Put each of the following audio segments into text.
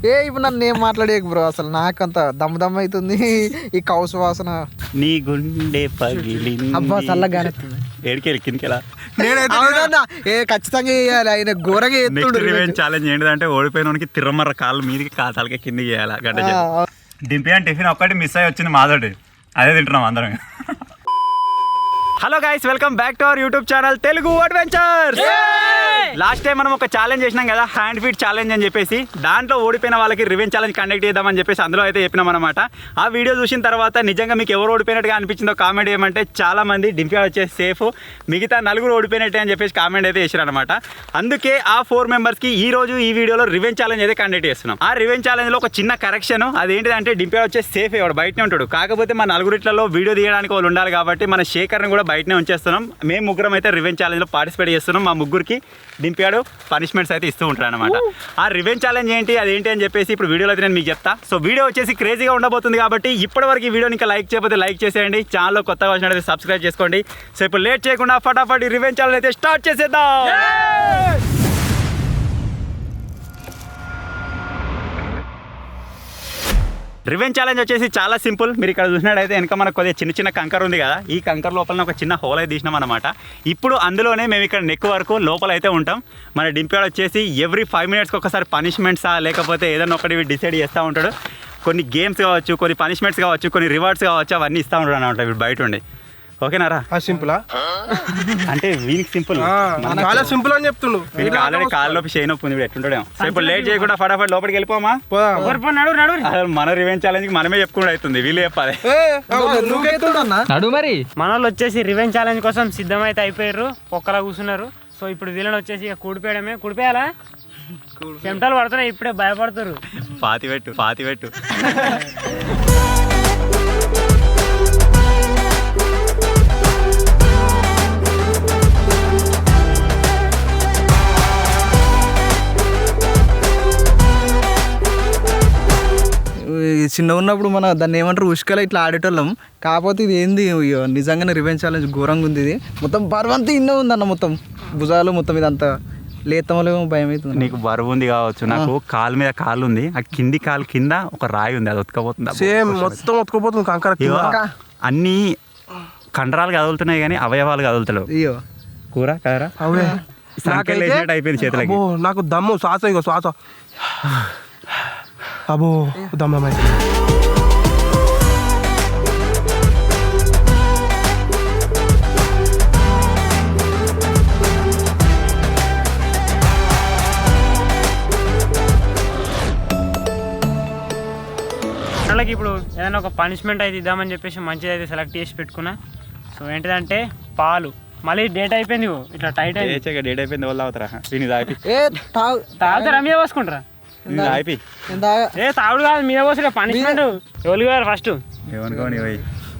ఇప్పుడు నన్ను ఏం మాట్లాడేకు బ్రో, అసలు నాకంత దమ్ అవుతుంది ఈ కౌసు వాసన. నీ గుండె పగిలి అబ్బా చల్లగా ఏడికెళ్ళి కిందకెలా ఖచ్చితంగా వేయాలి. ఆయన ఘోరంగా రివెంజ్ ఛాలెంజ్ ఏంటంటే ఓడిపోయినోనికి తిరమర్ర కాళ్ళు మీదకి తలకి కిందకి చేయాలి. గడ్డ దింపి అని టిఫిన్ ఒక్కటి మిస్ అయ్యి వచ్చింది మాతోటి, అదే తింటున్నాం అందరం. Hello guys, welcome back to our YouTube channel Telugu adventures. Last time మనం ఒక ఛాలెంజ్ చేసినాం కదా, హ్యాండ్ ఫీట్ ఛాలెంజ్ అని చెప్పేసి. దాంట్లో ఓడిపోయిన వాళ్ళకి రివెంజ్ ఛాలెంజ్ కండక్ట్ చేద్దామని చెప్పేసి అందులో అయితే చెప్పినాం అనమాట. ఆ వీడియో చూసిన తర్వాత నిజంగా మీకు ఎవరు ఓడిపోయినట్టుగా అనిపించిందో కామెంట్ ఏమంటే చాలా మంది డింపియా వచ్చేసి సేఫ్, మిగతా నలుగురు ఓడిపోయినట్టే అని చెప్పేసి కామెంట్ అయితే చేశారు అనమాట. అందుకే ఆ 4 మెంబర్స్కి ఈ రోజు ఈ వీడియోలో రివెంజ్ ఛాలెంజ్ అయితే కండక్ట్ చేస్తున్నాం. ఆ రివెంజ్ ఛాలెంజ్లో ఒక చిన్న కరెక్షన్, అదేంటిదంటే డింపియా వచ్చేసి సేఫ్ వాడు బయటనే ఉంటాడు. కాకపోతే మా నలుగురిట్లలో వీడియో తీయడానికి వాళ్ళు ఉండాలి కాబట్టి మన శేఖర్ని కూడా బయటనే ఉంచేస్తున్నాం. మేము ముగ్గురం అయితే రివెంజ్ ఛాలెంజ్లో పార్టిసిపేట్ చేస్తున్నాం. మా ముగ్గురికి డింపియాడు పనిష్మెంట్స్ అయితే ఇస్తూ ఉంటాడు అనమాట. ఆ రివెంజ్ ఛాలెంజ్ ఏంటి అదేంటి అని చెప్పేసి ఇప్పుడు వీడియోలో అయితే నేను మీకు చెప్తా. సో వీడియో వచ్చేసి క్రేజీగా ఉండబోతుంది కాబట్టి ఇప్పటివరకు ఈ వీడియోని ఇంకా లైక్ చేయకపోతే లైక్ చేసేయండి. ఛానల్లో కొత్తగా వచ్చినట్లయితే సబ్స్క్రైబ్ చేసుకోండి. సో ఇప్పుడు లేట్ చేయకుండా ఫటాఫట్ ఈ రివెంజ్ ఛాలెంజ్ అయితే స్టార్ట్ చేసేద్దాం. రివెంజ్ ఛాలెంజ్ వచ్చేసి చాలా సింపుల్. మీరు ఇక్కడ చూసినట్టయితే వెనక మనకు కొద్దిగా చిన్న చిన్న కంకర్ ఉంది కదా, ఈ కంకర్ లోపల ఒక చిన్న హోల్ అయితే తీసినాం అనమాట. ఇప్పుడు అందులోనే మేము ఇక్కడ నెక్ వరకు లోపల అయితే ఉంటాం. మన డింపియాడ్ వచ్చేసి ఎవ్రీ 5 మినిట్స్కి ఒకసారి పనిష్మెంట్సా లేకపోతే ఏదైనా ఒకటి డిసైడ్ చేస్తూ ఉంటాడు. కొన్ని గేమ్స్ కావచ్చు, కొన్ని పనిష్మెంట్స్ కావచ్చు, కొన్ని రివార్డ్స్ కావచ్చు, అవన్నీ ఇస్తూ ఉంటాడు అనమాట వీడు బయట ఉండి. ఓకేనారా? సింపులా అంటే వీనికి సింపుల్, చాలా సింపుల్ అని చెప్తుండు. వీనికి ఆల్రెడీ కాళ్ళ నొప్పి చేయి నొప్పి ఉంది, వీడు ఎట్లుంటాడేమో. సో ఇప్పుడు లేట్ చేయకుండా ఫటాఫట్ లోపలికి వెళ్ళిపోమా. అసలు మన రివెంజ్ ఛాలెంజ్ మనమే చెప్పుకుంటూ అవుతుంది, వీళ్ళు చెప్పాలి. నడు మరి మన వాళ్ళు వచ్చేసి రివెంజ్ ఛాలెంజ్ కోసం సిద్ధమైతే అయిపోయారు, ఒక్కలా కూర్చున్నారు. సో ఇప్పుడు వీళ్ళని వచ్చేసి ఇక కూడిపోయడమే. కూడిపోయాలా? చెమటలు పడుతున్నాయి, ఇప్పుడే భయపడుతున్నారు. పాతి పెట్టు చిన్న ఉన్నప్పుడు మన దాన్ని ఏమంటారు ఉష్కలో ఇట్లా ఆడేటోళ్ళం. కాకపోతే ఇది ఏంది నిజంగానే రివెంజ్ ఛాలెంజ్ ఘోరంగా ఉంది. ఇది మొత్తం బరువంతా ఇన్నో ఉందన్న, మొత్తం భుజాలు మొత్తం ఇదంతా లేతమలేమో భయం అవుతుంది. నీకు బరువు ఉంది కావచ్చు, నాకు కాలు మీద కాలు ఉంది, ఆ కింది కాలు కింద ఒక రాయి ఉంది, అది ఉతకపోతుంది. సేమ్ మొత్తం ఉతకపోతుంది కంకర. అన్ని కండరాలు కదులుతున్నాయి కానీ అవయవాలు కదులుతలేవు. అయ్యో కూర కదరా అయిపోయింది చేతులకి. నాకు దమ్ము శ్వాస, ఇక శ్వాస అబో దమ్మై. వాళ్ళకి ఇప్పుడు ఏదైనా ఒక పనిష్మెంట్ అయితే ఇద్దామని చెప్పేసి మంచిది అయితే సెలెక్ట్ చేసి పెట్టుకున్నా. సో ఏంటిదంటే పాలు. మళ్ళీ డేట్ అయిపోయింది, ఇట్లా టైట్ అయింది. డేట్ అయిపోయింది, వాళ్ళు అవుతారా? తాగుతారా మీద పోసుకుంటారా? తాగుడు కాదు, మీద పోసుడే పనిష్మెంట్. ఎవరు కాదు ఫస్ట్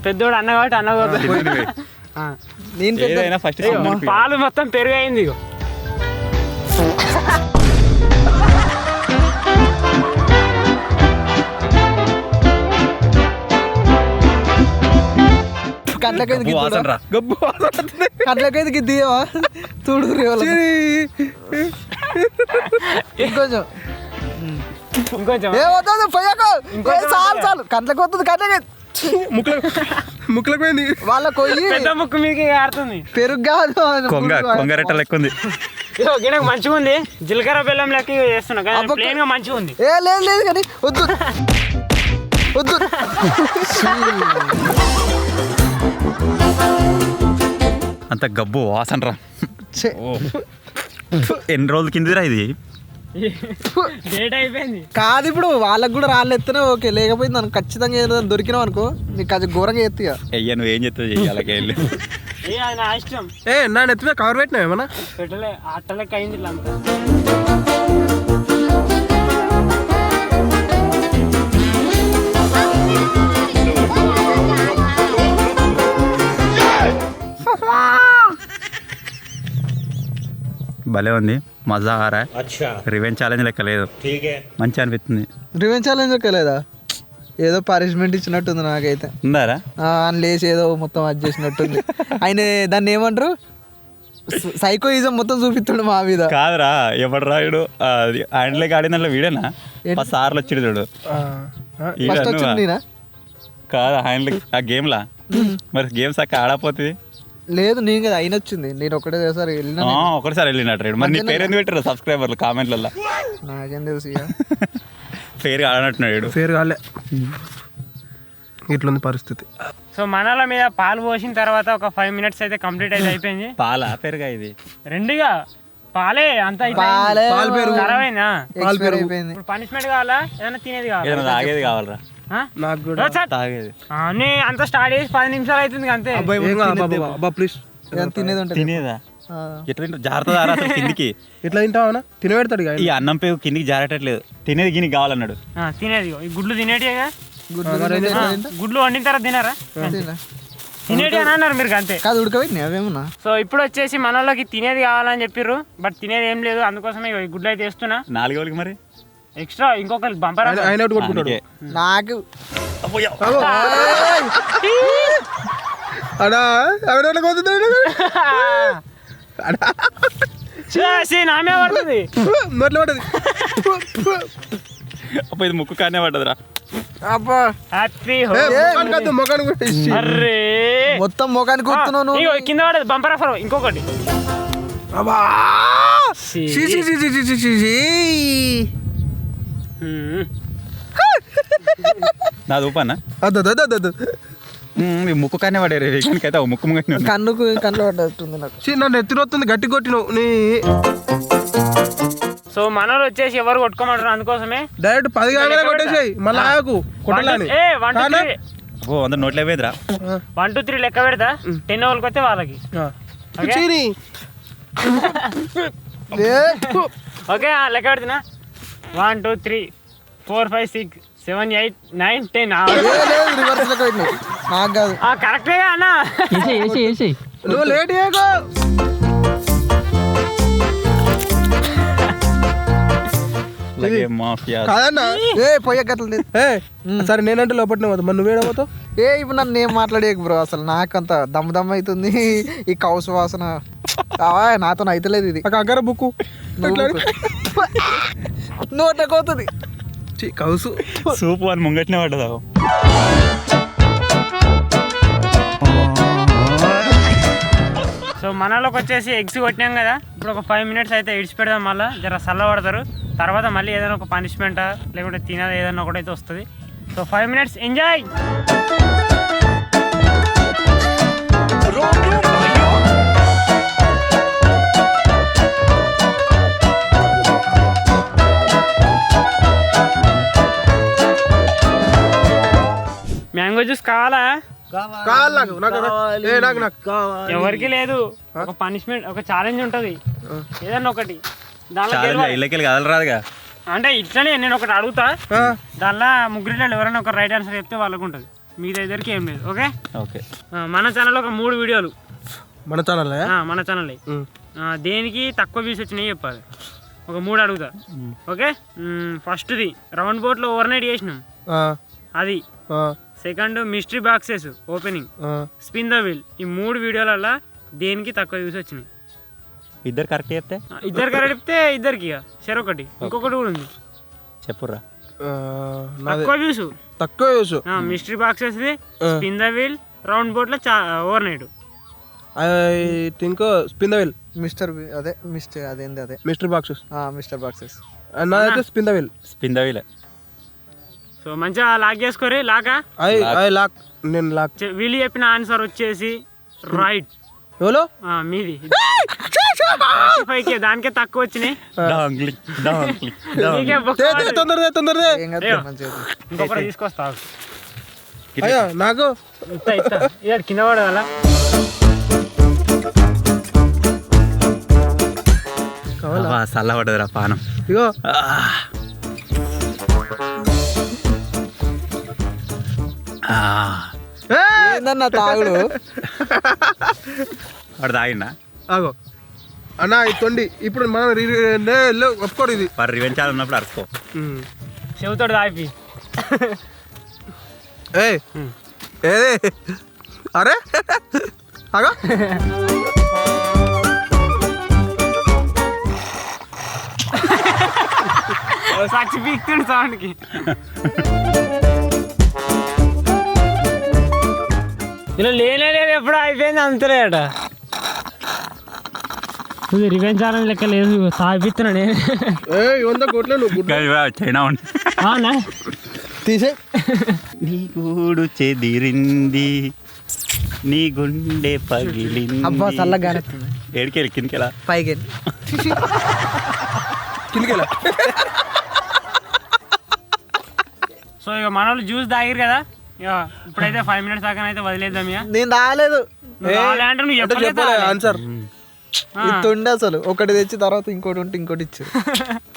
పెద్దోడు అన్న కాబట్టి అన్న పాలు మొత్తం పెరుగు అయింది. కట్లకైతే గిద్దివా చూడు ఇంకొంచెం చాలు కట్లకి వస్తుంది. కట్లకి ముక్కులకు పోయింది, వాళ్ళ కొయ్యి పెద్ద ముక్కు మీకు ఆడుతుంది. పెరుగు కాదు, కొంగరెట్ట లెక్క ఉంది. గిన్నెకు మంచిగా ఉంది, జీలకర్ర బెల్లం లెక్క చేస్తున్నా కానీ ప్లేన్ గా మంచిగా ఉంది. లేదు కానీ వద్దు వద్దు. అంత గబ్బు వాసన రా. ఎన్ని రోజుల కిందిరా ఇది? డేట్ అయిపోయింది కాదు. ఇప్పుడు వాళ్ళకి కూడా రాళ్ళు ఎత్తున్నా ఓకే, లేకపోతే నాకు ఖచ్చితంగా ఏదైనా దొరికినావు అనుకో నీకు అది ఘోరంగా ఎత్తుగా. అయ్యా నువ్వు ఏం చెప్తావు చెయ్యాలకి వెళ్ళి. నా ఇష్టం. నా ఎత్తుగా కవర్ పెట్టినా ఏమన్నా పెట్టలే, అట్టలెక్క అయింది ఇట్లా అంతా. భలే ఉంది, మజా ఆరా. రివెంజ్ ఛాలెంజ్ లెక్క లేదు, మంచి అనిపిస్తుంది. రివెంజ్ ఛాలెంజ్ లెక్క లేదా, ఏదో పనిష్మెంట్ ఇచ్చినట్టుంది నాకైతే. ఉందారా అని లేచి ఏదో మొత్తం అది చేసినట్టుంది. ఆయన దాన్ని ఏమంటారు, సైకోయిజం మొత్తం చూపిస్తాడు మా మీద. కాదురా ఎవడు రాయుడు హ్యాండ్లేకి ఆడిన దాంట్లో వీడేనా సార్లు వచ్చిడు చూడు ఫస్ట్ వచ్చింది నేనా? కాదు హ్యాండ్లే ఆ గేమ్లా మరి గేమ్స్ అక్క ఆడపోతుంది లేదు నేను కదా అయిన వచ్చింది. నేను ఒకటే సారి వెళ్ళినా. ఒకటిసారి వెళ్ళినట్టు మరి నీ పేరు ఎందుకు పెట్టారు సబ్స్క్రైబర్లు కామెంట్లలో? నాకేం తెలుసు ఇక. పేరు ఆడనట్టున్నాడు. ఫేర్ కాలే, ఇట్లుంది పరిస్థితి. సో మనల మీద పాలు పోసిన తర్వాత ఒక 5 minutes అయితే కంప్లీట్ అయితే అయిపోయింది. పాలా పెరుగా ఇది? రెండుగా పాలే అంతా పాలే ఖరాబ్ అయిందా? ఎక్స్పైర్ అయిపోయింది. ఇప్పుడు పనిష్మెంట్ కావాలా ఏదైనా తినేది కావాలా? ఏదైనా తాగేది కావాలరా? నాకు కూడా తాగేది అంతా స్టార్ట్ చేసి 10 నిమిషాలు అవుతుంది అంతే. ప్లీజ్ తినేది ఉంటుంది. తినేదా? ఎట్లా తింటావు? జాగ్రత్త తారా అసలు కిందికి. ఎట్లా తింటావా? తినబెడతాడు ఈ అన్నం పేరు కిందికి జారటట్లేదు. తినేది గినికి కావాలన్నాడు. తినేది ఈ గుడ్లు తినేటిగా. గుడ్లు గుడ్లు వండిన తర్వాత తినారా? తినేటి అని అన్నారు మీరు అంతే. కాదు ఉడకబెట్టినా అవేమన్నా. సో ఇప్పుడు వచ్చేసి మనలోకి తినేది కావాలని చెప్పిర్రు, బట్ తినేది ఏం లేదు. అందుకోసమే ఈ గుడ్లు అయితే వేస్తున్నా. 4 రోజులకి మరి ఎక్స్ట్రా ఇంకొకరికి బంపర్. ఆయన కొట్టుకుంటాడు. నాకు అడా నామే పడుతుంది నోట్లో పడుతుంది. అప్పుడు ఇది ముక్కు కానే పడ్డదిరా. అబ్బా హ్యాపీ మొక్కను అర్రే మొత్తం ముఖానికి కూర్చున్నాను. ఇగో కింద పడదు బంపర్ ఆఫర్ ఇంకొకటి. నా ఊపన్నా ముక్కు కానే పడారు. అయితే ముక్కు కన్నుకు కన్ను పడ్డట్టుంది నాకు. నన్ను ఎత్తినొస్తుంది గట్టి కొట్టినావు నీ. సో మనోళ్ళు వచ్చేసి ఎవరు కొట్టుకోమంటారు, అందుకోసమే డైరెక్ట్ 10 గంటలే కొట్టేసాయి. మళ్ళీ ఆకు కొట్టాలని 100 నోట్లే వేదిరా. 1 2 3 లెక్క పెడతా. 10 వాళ్ళకి వస్తే వాళ్ళకి ఓకే లెక్క పెడుతున్నా. 1 2 3 4 5 6 7 8 9 10. నాకు కాదు కరెక్టేగా అన్న. నువ్వు లేట్ చేయకు. కాదన్నా పోయే గట్ల. సరే నేనంటే లోపట్నే పోతా, మరి నువ్వేడపోతావు? ఇప్పుడు నన్ను ఏం మాట్లాడేకు బ్రో. అసలు నాకంత దమ్ దమ్ అవుతుంది ఈ కౌసు వాసన. నాతో అయితలేదు ఇది. అగ్గర బుక్కు నోటకోతుంది కౌసు సూపు అని ముంగట్నే పడ్డదా. సో మనలోకి వచ్చేసి ఎగ్స్ కొట్టినాం కదా. ఇప్పుడు ఒక 5 minutes అయితే ఇడిచి పెడదాం. మళ్ళీ జర చల్ల పడతారు. తర్వాత మళ్ళీ ఏదైనా ఒక పనిష్మెంటా లేకుంటే తినేది ఏదైనా ఒకటైతే వస్తుంది. So 5 minutes enjoy. Mango juice కావాలా? ఎవరికి లేదు. ఒక పనిష్మెంట్ ఒక ఛాలెంజ్ ఉంటుంది ఏదన్నా ఒకటి. కదలరాదుగా అంటే ఇట్లనే నేను ఒకటి అడుగుతా, దానిలో ముగ్గురిలో ఎవరైనా ఒక రైట్ ఆన్సర్ చెప్తే వాళ్ళకు ఉంటుంది. మీ దగ్గరికి ఏం లేదు. Okay okay. మన ఛానల్లో ఒక 3 వీడియోలు మన ఛానల్ మన ఛానల్ దేనికి తక్కువ వ్యూస్ వచ్చినాయి చెప్పాలి. ఒక 3 అడుగుతా. ఓకే. ఫస్ట్ది రౌండ్ బోట్లో ఓవర్ నైట్ చేసినాం అది. Second mystery boxes opening, spin the wheel. ఈ 3 వీడియోలలో దేనికి తక్కువ వ్యూస్ వచ్చినాయి? ఇద్దరు కరెక్ట్ చెప్తే ఇద్దరికి ఒకటి. ఇంకొకటి కూడా ఉంది చెప్పురా. తక్కువ views mystery boxes, spin the wheel, round బోట్లో overnight. I think spin the wheel. Mystery boxes నాదైతే స్పిన్ ద వీల్. సో మంచిగా లాక్ చేసుకోరి. లాకా నేను లాక్. వీళ్ళు చెప్పిన ఆన్సర్ వచ్చేసి రైట్. ఎవరు మీది దానికే తక్కువ వచ్చినాయి. ఇంకొకటి తీసుకొస్తా నాకు కింద పడదా. చల్ల పడదురా పానం. ఇగో ఏందన్నా తాగుడు. వాడు తాగిండా? ఆగో అన్న ఇత్తండి. ఇప్పుడు మనం ఒప్పుకోరు ఇది. వాడు రివెంజ్ ఛాలెంజ్ ఉన్నప్పుడు అరుసుకో. చెబుతాడు తాగి. ఏదే అరే అగా సాక్షి పీక్తుండు సౌండ్కి. ఇలా లేనే లేదు, ఎప్పుడు అయిపోయింది అంతలేట. ఇది రివెంజ్ ఛాలెంజ్ లెక్క లేదు, తాగిపిస్తున్నా నేను. 100 కోట్ల నువ్వు గుడ్డు. చైనా ఉండి అవునా తీసే నీ గూడు చెదిరింది, నీ గుండె పగిలింది. అబ్బా చల్లగా గారెత్తుంది. ఏడికెళ్ళి కిందకెలా పైకి కిందకెళ్ళా. సో ఇక మన వాళ్ళు జ్యూస్ తాగిరు కదా, ఇక ఇప్పుడైతే 5 minutes దాకా అయితే వదిలేద్దాం. ఇక నేను రాలేదు నువ్వు కావాలంటే నువ్వు చెప్పలేదు ఆన్సర్ ఇస్తుండే అసలు. ఒకటి తెచ్చి తర్వాత ఇంకోటి ఉంటే ఇంకోటి ఇచ్చారు.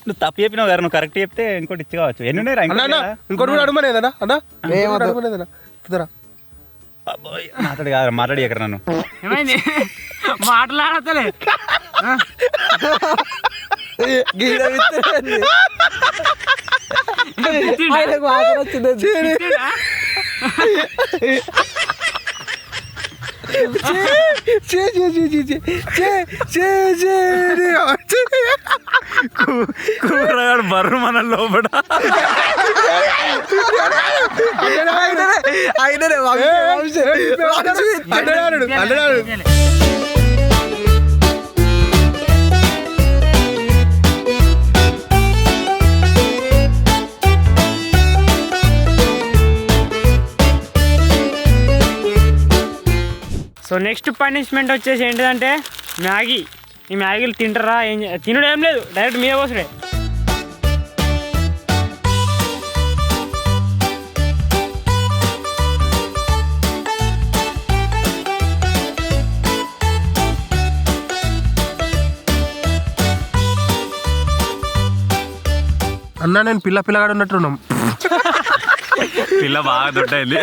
నువ్వు తప్పు చెప్పినావు కదా, నువ్వు కరెక్ట్ చెప్తే ఇంకోటి ఇచ్చి కావచ్చు. ఎన్ని ఉన్నాయి రా? అన్న ఇంకోటి కూడా అడుగుమనేదన్నా అన్న, ఏమవుతుంది? అడుగుమనేదన్నా కుదరా. మాట్లాడి కాదు, మాట్లాడి ఎక్కడ నన్ను ఏమైంది మాట్లాడతలే. గీడ విత్తనాన్ని. ఆయనకు వాసన వచ్చింది. కూరగాడు బర్రు మన లోపల. అయినరే సో నెక్స్ట్ పనిష్మెంట్ వచ్చేసి ఏంటిదంటే మ్యాగీ. ఈ మ్యాగీలు తింటారా? తినడం ఏం లేదు, డైరెక్ట్ మీద పోసుడే. అన్న నేను పిల్లగాడు ఉన్నట్టున్నాం. పిల్ల బాగా దొడ్డైంది.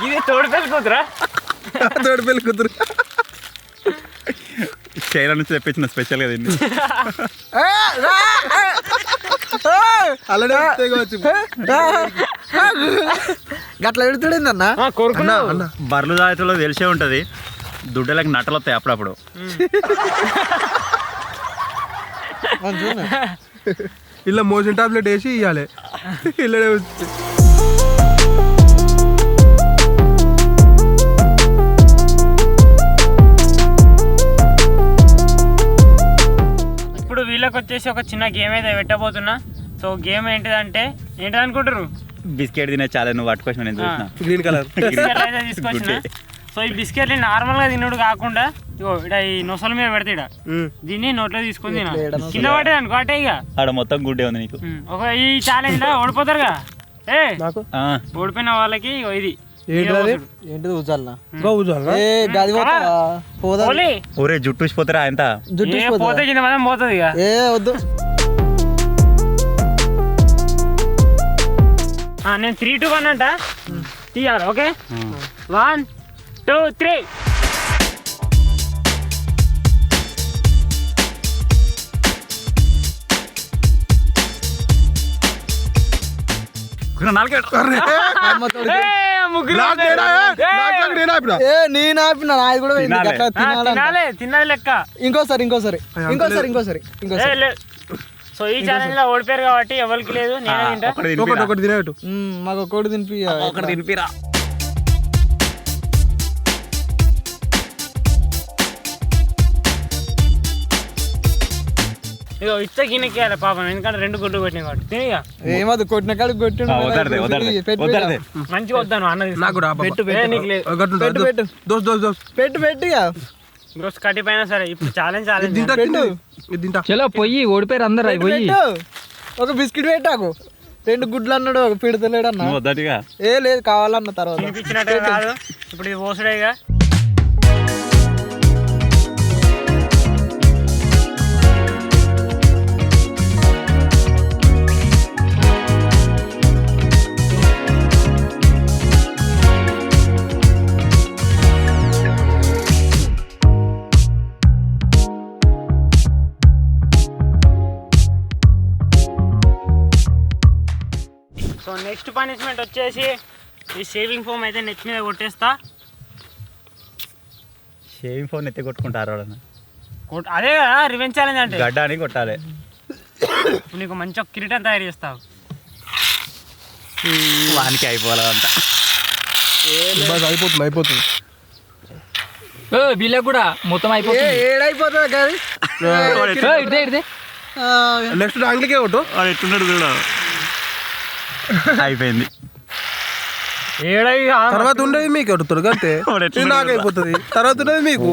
ఇది తోడు పెళ్ళిపోతురా, తోడు పెళ్లి కూతురు. చైనా నుంచి తెప్పించిన స్పెషల్గా తింది. అలానే గట్ల పెడుతుండేంది అన్న. కొరుకున్నా బర్రెలు జాతిలో తెలిసే ఉంటుంది, దుడ్డలకు నట్టలు వస్తాయి అప్పుడప్పుడు. ఇలా మోషన్ టాబ్లెట్ వేసి ఇవ్వాలి. ఇల్లడే ఇప్పుడు వీళ్ళకి వచ్చేసి ఒక చిన్న గేమ్ అయితే పెట్టబోతున్నా. సో గేమ్ ఏంటిదంటే అనుకుంటారు? బిస్కెట్ తినే చాలా నువ్వు పట్టుకొచ్చిన నేను చూసిన. గ్రీన్ కలర్ బిస్కెట్లు అయితే తీసుకొచ్చిన. సో ఈ బిస్కెట్ని నార్మల్గా తినడు కాకుండా ఇగో ఇక్కడ ఈ నొసల మీద పెడతా, ఇడ దీన్ని నోట్లో తీసుకొని తిన. కింద పట్టేది అనుకో అటే ఇక ఆడ మొత్తం గుడ్డే ఉంది నీకు. ఒక ఈ ఛాలెంజ్ లో ఓడిపోతారుగా, నాకు ఓడిపోయిన వాళ్ళకి ఇగో ఇది ఏంటిది ఉజాలనా? ఓలీ. ఊరే జుట్టు ఊసిపోతారా ఎంత? పోతే కింద మనం పోతుంది ఇక. ఏ వద్దు. నేను 3, 2, 1 అంట తీయాలి. ఓకే 1, 2, 3. నేను ఆపిన నాది కూడా తినాలి లెక్క. ఇంకోసారి సో ఈ ఛాలెంజ్ లో ఓడిపోయారు కాబట్టి ఎవరికి లేదు, నేనే తింటా. ఒకటి తినేటు మాకు ఒకటి తినిపి. ఒకటి తినిపిరా. ఇగో ఇచ్చ గిన్నెక్కేయాలి పాపం, ఎందుకంటే 2 గుడ్లు పెట్టినాయి కాబట్టి. తినిగా ఏమది కొట్టిన కాడికి కొట్టి మంచిగా వద్దాను అన్నది. పెట్టిగా బ్రోస్ కట్టిపోయినా సరే ఇప్పుడు ఛాలెంజ్ చలో పొయ్యి ఓడిపోయారు అందరు. పోయి ఒక బిస్కెట్ పెట్టాకు. 2 గుడ్లు అన్నాడు, ఒక పెడతలేడు అన్న. వద్దటిగా ఏ లేదు కావాలన్న తర్వాత తినిపించినట్టు కాదు, ఇప్పుడు ఇది పోసుడేగా. సో నెక్స్ట్ పనిష్మెంట్ వచ్చేసి ఈ షేవింగ్ ఫోమ్ అయితే నెత్తి మీద కొట్టేస్తా. షేవింగ్ ఫోన్ ఎత్తి కొట్టుకుంటారు వాళ్ళని. అదే కదా రివెంజ్ ఛాలెంజ్ అంటే. గడ్డ అని కొట్టాలి. ఇప్పుడు నీకు మంచి ఒక కిరీటం తయారు చేస్తావు. వానికి అయిపోవాలంట. బస్ అయిపోతుంది వీళ్ళకి కూడా మొత్తం అయిపోతుంది. ఏడైపోతుంది కానీ ఇదే నెక్స్ట్ యాంగిల్కే కొట్టు. వాడు ఎట్టున్నాడు చూడ. అయిపోయింది. తర్వాత ఉండేది మీకు కొడుతాడు అంతే. నాకు అయిపోతుంది, తర్వాత ఉండేది మీకు.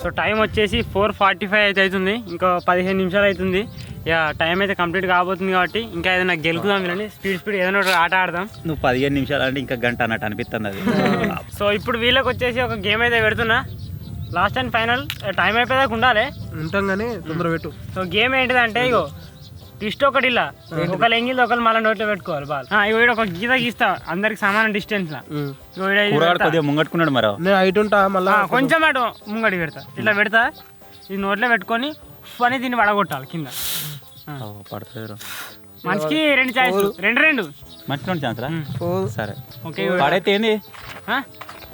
సో టైం వచ్చేసి 4:45 అయితే అవుతుంది. ఇంకా 15 నిమిషాలు అవుతుంది. ఇక టైం అయితే కంప్లీట్ కాబోతుంది కాబట్టి ఇంకా ఏదైనా గెలుకుదాం వీళ్ళని. స్పీడ్ ఏదైనా ఒక ఆట ఆడదాం. నువ్వు 15 నిమిషాలు అంటే ఇంకా గంట అన్నట్టు అనిపిస్తుంది అది. సో ఇప్పుడు వీళ్ళకి వచ్చేసి ఒక గేమ్ అయితే పెడుతున్నా. లాస్ట్ అండ్ ఫైనల్ టైం అయిపోయేదాకా ఉండాలి. ఉంటాం కానీ తొందర పెట్టు. సో గేమ్ ఏంటిదంటే ఇగో ట్విస్ట్ ఒకటి ఇలా ఒకళ్ళు ఎంగిల్ ఒకళ్ళు మళ్ళీ నోట్లో పెట్టుకోవాలి బాల్. ఇగో ఈడ ఒక గీత గీస్తా అందరికి సమాన డిస్టెన్స్ లా. కూరగాడు కొద్దిగా ముంగట్టుకున్నాడు మరి. నేను హైట్ ఉంటా మళ్ళా. కొంచెం అటు ముంగడి పెడతా, ఇట్లా పెడతా. ఇది నోట్లో పెట్టుకొని అని దీన్ని వడగొట్టాలి కింద. పడుతుంది. మనిషికి 2 ఛాయిస్లు, రెండు మంచి 2 ఛాన్స్ రా. సరే ఓకే. పడైతే ఏంది,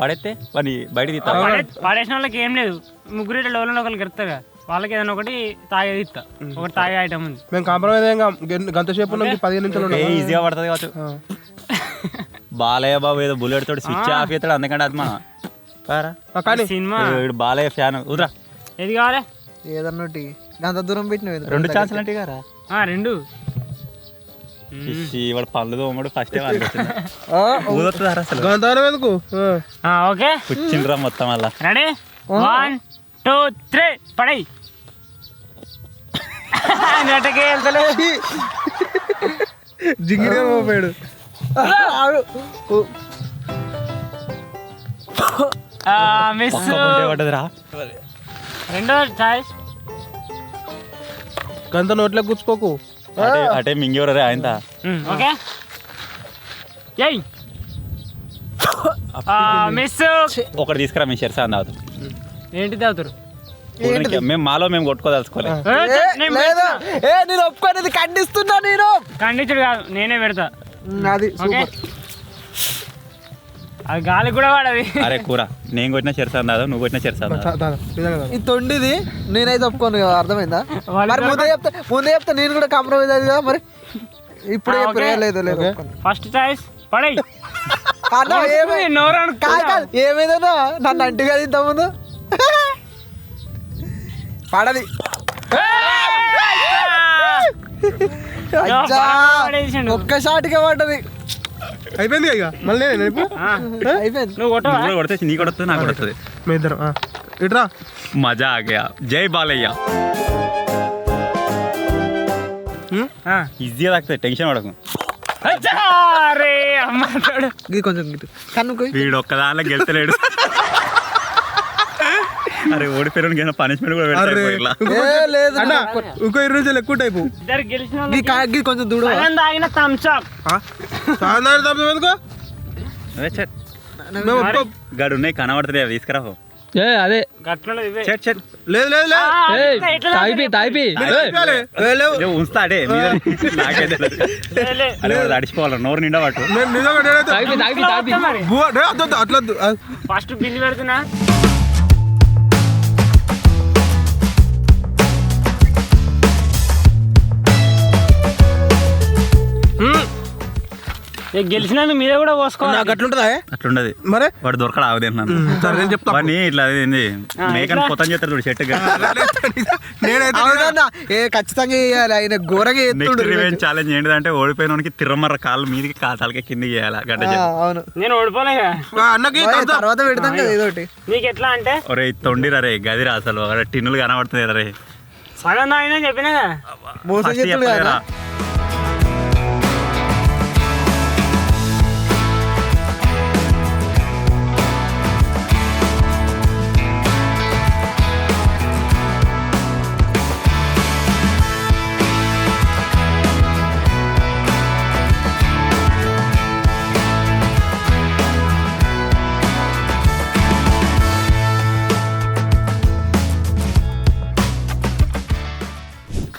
పడైతే వాడిని బయట తీస్తా. పడేసిన వాళ్ళకి ఏం లేదు, ముగ్గురు ఇట్లా లోపల ఒకరికి గెలుతారు కదా, వాళ్ళకి ఏదైనా ఒకటి తాగేది ఇస్తా. ఒకటి తాగే ఐటమ్ ఉంది. మేము కాంప్రమైజ్ అయ్యాం. గంట సేపు 15 నిమిషాలు ఈజీగా పడుతుంది కావచ్చు. బాలయ్య బాబు ఏదో బుల్లెట్ తోటి స్విచ్ ఆఫ్ అవుతాడు, అందుకంటే అది మన కానీ సినిమా. బాలయ్య ఫ్యాన్. ఉదరా ఏది కావాలి? ఏదన్నట్టు అంత దూరం పెట్టినవి 2 ఛాన్సులు అంటే కదా. 2 వాడు పళ్ళు తోమడు ఫస్ట్ టైం అనిపిస్తుంది. అసలు గంధారం ఎందుకు? ఓకే కూర్చుండ్రా మొత్తం అలా. రెడీ 1 2 3 పడై. నెట్టకే వెళ్తలే. జింగిగా పోయాడు. మిస్. పడ్డదిరా. రెండో ఛాయిస్. గంత నోట్లోకి గుచ్చుకోకు. అటే మింగేవరా రే ఆయన. ఓకే ఏయ్ మిస్. ఒకటి తీసుకురా, మీ షెర్సా అని తాగుతాం. ఏంటి తాగుతారు? మేము మాలో మేము కొట్టుకోదలుచుకోలేదు. నేను ఒప్పుకోనేది ఖండిస్తున్నా. నేను ఖండించుడు కాదు, నేనే పెడతా. అది ఓకే, అది గాలి కూడా వాడది. అరే కూర నేను కొట్టిన షెర్సా అని తాగుతాం, నువ్వు కొట్టిన షెర్సా అని తాగుతాం. ఈ తొండిది నేనైతే ఒప్పుకోను కదా, అర్థమైందా? మరి ముందే చెప్తా నేను కూడా కాంప్రమైజ్ అది కదా. మరి ఇప్పుడు లేదు లేదు. ఫస్ట్ చాయిస్ పడై. ఏమైందన్నా నన్ను అంటు కదా ఇంతకుముందు పడది. ఒక్క షాట్గా పడ్డది. అయిపోయింది ఇక మళ్ళీ అయిపోయింది. నువ్వు కొట్టవా? కొడితే నీ కొడుతుంది, నాకు కొడుతుంది. మీ ఇద్దరం ఇట్రా. మజా ఆ గయా. జై బాలయ్య. ఈజీగా తాకుతుంది, టెన్షన్ పడకు. అరే అమ్మ కొంచెం కన్నుకు వీడు ఒక్కదానిలో గెలుతలేడు. అరే ఓడిపోయిన పనిష్మెంట్ కూడా లేదు అన్న. ఇంకో 20 నిమిషాలు ఎక్కువ టైపు. ఇద్దరు గెలిచిన కొంచెం దూడ తాగిన థమ్స్ అప్. ఎందుకో గడు ఉన్నాయి కనబడుతుంది, అవి తీసుకురా. అదే గట్లలో ఇవే. లేదు లేదు లేదు ఉంచుతా. అడే నాకైతే అరే అడిచిపోవాలి, నోరు నిండా పట్టు. అట్లా ఫస్ట్ బిల్లు పెడుతున్నా. గెలిచినందుకు మీద కూడా పోసుకోవాలి. నాకు అట్లుంటుందా? అట్లుండదు మరి వాడు దొరకడు ఆగుదేంటున్నాను. సరే నేను చెప్తా. వాడిని ఇట్లా మేకని పొతం చేస్తాడు చూడు చెట్టు. ఖచ్చితంగా చేయాలి. ఆయన ఘోరగా ఛాలెంజ్ ఏంటిదంటే ఓడిపోయినోనికి తిరమర్ర కాళ్ళు మీదకి కాతాలకి కిందికి చేయాలి గడ్డ. అవును, నేను ఓడిపోలే అన్నకి తర్వాత పెడతాం కదా ఏదోటి. నీకు ఎట్లా అంటే ఒరే తొండిరా రే గదిరా, అసలు టిన్నులు కనబడుతుంది రే. సగం తాగినా చెప్పినా మోసం చేతులు కదా.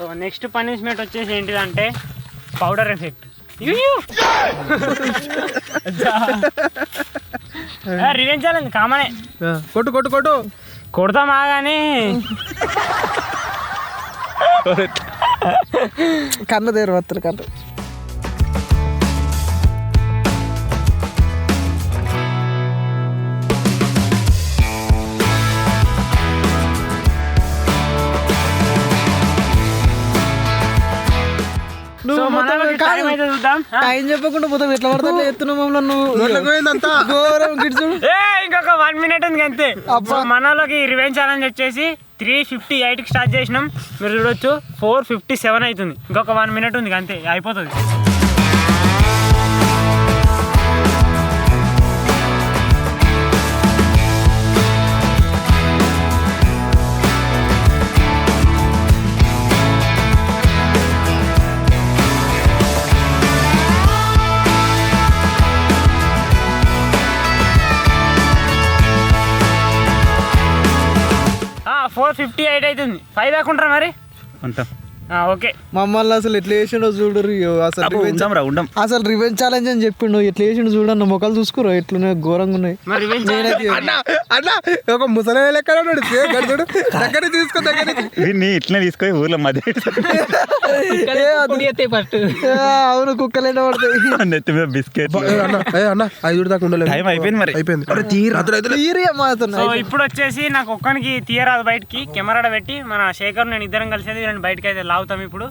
సో నెక్స్ట్ పనిష్మెంట్ వచ్చేసి ఏంటిదంటే పౌడర్ ఎఫెక్ట్. రివెంజ్ ఛాలెంజ్ కామనే. కొట్టు కొట్టు కొట్టు. కొడతామా కానీ కన్న దగ్గర వస్తారు కన్న. టైం చెప్పకుండా మొత్తం ఎట్లా పడతా ఎత్తున్నావు మమ్మల్ని నువ్వు ఘోరం గిడ్చుడు. ఇంకొక 1 minute ఉంది అంతే. మనలోకి రివెంజ్ ఛాలెంజ్ వచ్చేసి 3:58కి స్టార్ట్ చేసినాం. మీరు చూడొచ్చు 4:57 అవుతుంది. ఇంకొక 1 minute ఉంది అంతే, అయిపోతుంది. ఆ 4:58 అవుతుంది. 5 దాకా ఉంటారా మరి? ఉంటాం. ఓకే. మమ్మల్ని అసలు ఎట్లా చేసిండో చూడరు. అసలు రివెంజ్ ఛాలెంజ్ అని చెప్పిండు, ఎట్లా చేసిండు చూడన్న మొక్కలు చూసుకోరు ఎట్లున్నాయి, ఘోరంగా ఉన్నాయి. అన్న ఒక ముసలి లెక్క దగ్గర తీసుకో, వీడిని ఇట్లా తీసుకొని ఊర్లో మధ్య ఫస్ట్ అవును కుక్కలైనా పడతాయి. నెత్తి మీద బిస్కెట్. అన్న 5 దాకా ఉండలేదు. టైం అయిపోయింది మరి. అయిపోయింది. సో ఇప్పుడు వచ్చేసి నాకు ఒక్కనికి తీయరాదు బయటికి. కెమెరా పెట్టి మన శేఖర్ నేను ఇద్దరం కలిసేది నేను బయటకి అయితే లాగుతాం ఇప్పుడు.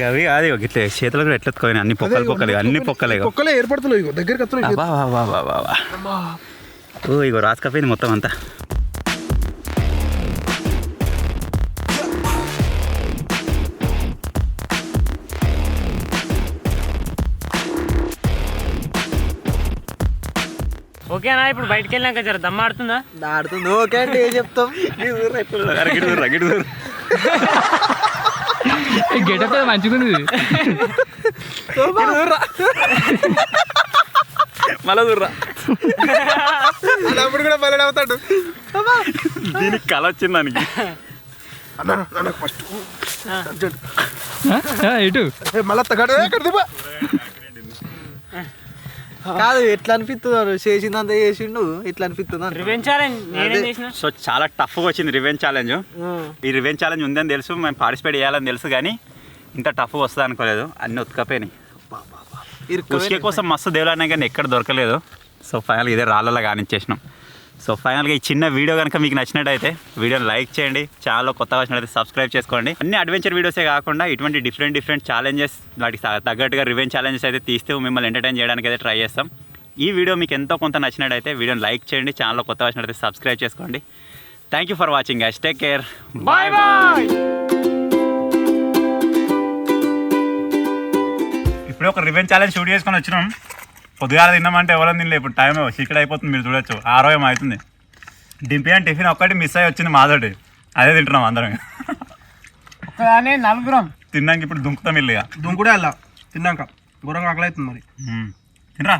అవి కాదు ఇట్లా చేతులు కూడా ఎట్లా అన్ని పొక్కలు అన్ని పొక్కలే ఏర్పడుతున్నాయి దగ్గరికి వస్తున్నాయి. ఓ ఇగో రాసుకపోయింది మొత్తం అంతా. ఓకేనా? ఇప్పుడు బయటకు వెళ్ళాక జర దమ్మ ఆడుతుందా? ఆడుతుంది. ఓకే అంటే ఏం చెప్తాం. గెటప్ మంచిగుంది. మళ్ళా దూర్రా. అప్పుడు కూడా మళ్ళీ అవుతాడు. దీనికి కళ వచ్చింది దానికి. ఎటు మళ్ళీ కాదు ఎట్లా అనిపిస్తుంది చేసిందంతా చేసిండు, ఎట్లా అనిపిస్తుంది రివెంజ్ ఛాలెంజ్ నేనేం చేసిన. సో చాలా టఫ్గా వచ్చింది రివెంజ్ ఛాలెంజ్. ఈ రివెంజ్ ఛాలెంజ్ ఉందని తెలుసు, మేము పార్టిసిపేట్ చేయాలని తెలుసు, కానీ ఇంత టఫ్గా వస్తుంది అనుకోలేదు. అన్నీ ఉతకపోయినాయి. ఉసుకే కోసం మస్తు దేవులన్నా కానీ ఎక్కడ దొరకలేదు. సో ఫైనల్గా ఇదే రాళ్ళలో కానిచ్చేసినాం. సో ఫైనల్గా ఈ చిన్న వీడియో కనుక మీకు నచ్చినట్టయితే వీడియోని లైక్ చేయండి, ఛానల్లో కొత్తగా వచ్చినట్టయితే సబ్స్క్రైబ్ చేసుకోండి. అన్ని అడ్వెంచర్ వీడియోసే కాకుండా ఇటువంటి డిఫరెంట్ ఛాలెంజెస్ వాటికి తగ్గట్టుగా రివెంజ్ ఛాలెంజెస్ అయితే తీస్తూ మిమ్మల్ని ఎంటర్టైన్ చేయడానికి అయితే ట్రై చేస్తాం. ఈ వీడియో మీకు ఎంతో కొంత నచ్చినట్టయితే వీడియోని లైక్ చేయండి, ఛానల్లో కొత్తగా వచ్చినట్టయితే సబ్స్క్రైబ్ చేసుకోండి. Thank you for watching guys. Take care. Bye bye. ఇప్పుడే ఒక రివెంజ్ ఛాలెంజ్ షూట్ చేసుకొని వచ్చినాం. పొద్దుగాల తిన్నామంటే ఎవరైనా తినలే. ఇప్పుడు టైం ఇక్కడ అయిపోతుంది, మీరు చూడొచ్చు 6 AM అవుతుంది. డింపి అని టిఫిన్ ఒక్కటి మిస్ అయ్యి వచ్చింది మాతోటి, అదే తింటున్నాం అందరం. నలుగురం తిన్నాక ఇప్పుడు దుంకుతాం ఇల్లు. దుంకుడే అలా తిన్నాక ఘోరంగా ఆకలి అవుతుంది మరి. తినరా.